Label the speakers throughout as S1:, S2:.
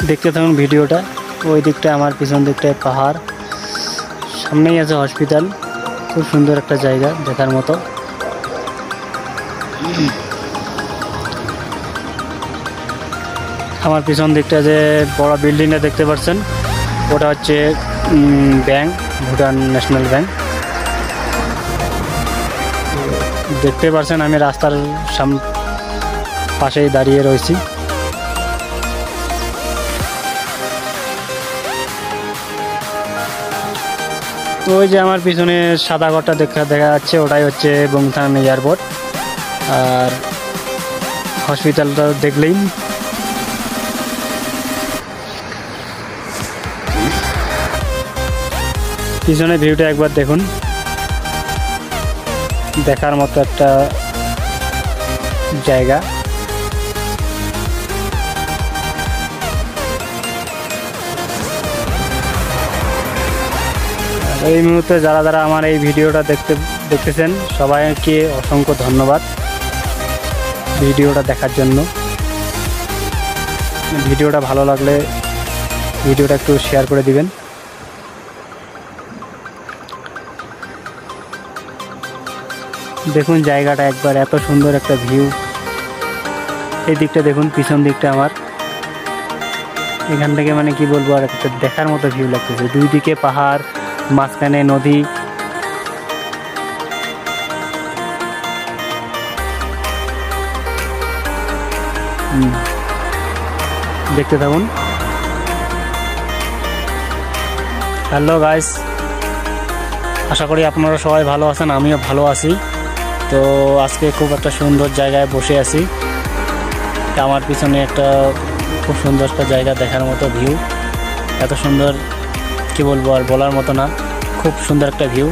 S1: দেখতে থাকুন ভিডিওটা। ওই দিকটা আমার পিছন দিকটায় পাহাড়, সামনেই আছে হসপিটাল। খুব সুন্দর একটা জায়গা দেখার মতো। আমার পিছন দিকটা যে বড় বিল্ডিংটা দেখতে পাচ্ছেন, ওটা হচ্ছে ব্যাংক, ভুটান ন্যাশনাল ব্যাংক। দেখতে পাচ্ছেন আমি রাস্তার পাশেই দাঁড়িয়ে রয়েছি। ওই যে আমার পিছনে সাদা ঘরটা দেখা যাচ্ছে, ওটাই হচ্ছে বংথান এয়ারপোর্ট। আর হসপিটালটা দেখলেই পিছনে ভিউটা একবার দেখুন, দেখার মতো একটা জায়গা। এই মুহূর্তে যারা আমার এই ভিডিওটা দেখতেছেন সবাইকে অসংখ্য ধন্যবাদ ভিডিওটা দেখার জন্য। ভিডিওটা ভালো লাগলে ভিডিওটা একটু শেয়ার করে দিবেন। দেখুন জায়গাটা একবার, এত সুন্দর একটা ভিউ। এই দিকটা দেখুন, পিছন দিকটা আমার, এখান থেকে মানে কি বলবো, আর একটা দেখার মতো ভিউ লাগতেছে। দুই দিকে পাহাড়, মাঝখানে নদী। দেখতে থাকুন। হ্যালো গাইস, আশা করি আপনারা সবাই ভালো আছেন, আমিও ভালো আছি। তো আজকে খুব একটা সুন্দর জায়গায় বসে আছি। আমার পিছনে একটা খুব সুন্দর একটা জায়গা, দেখার মতো ভিউ। এত সুন্দর কি বলবো, আর বলার মতো না। খুব সুন্দর একটা ভিউ।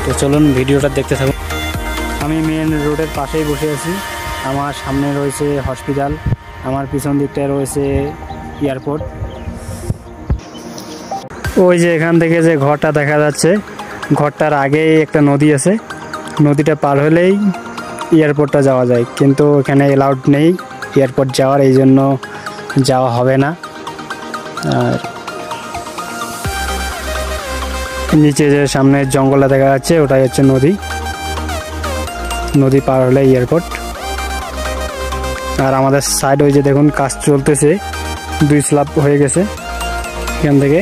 S1: তো চলুন ভিডিওটা দেখতে থাকুন। আমি মেন রোডের পাশেই বসে আছি। আমার সামনে রয়েছে হসপিটাল, আমার পিছন দিকটায় রয়েছে এয়ারপোর্ট। ওই যে এখান থেকে যে ঘরটা দেখা যাচ্ছে, ঘরটার আগেই একটা নদী আছে। নদীটা পার হলেই এয়ারপোর্টটা যাওয়া যায়, কিন্তু এখানে অ্যালাউড নেই এয়ারপোর্ট যাওয়ার, এই জন্য যাওয়া হবে না। আর নিচে যে সামনে জঙ্গলটা দেখা যাচ্ছে, ওটাই হচ্ছে নদী। নদী পার হলে এয়ারপোর্ট। আর আমাদের সাইড ওই যে দেখুন কাজ চলতেছে, 2 স্ল্যাব হয়ে গেছে এখান থেকে।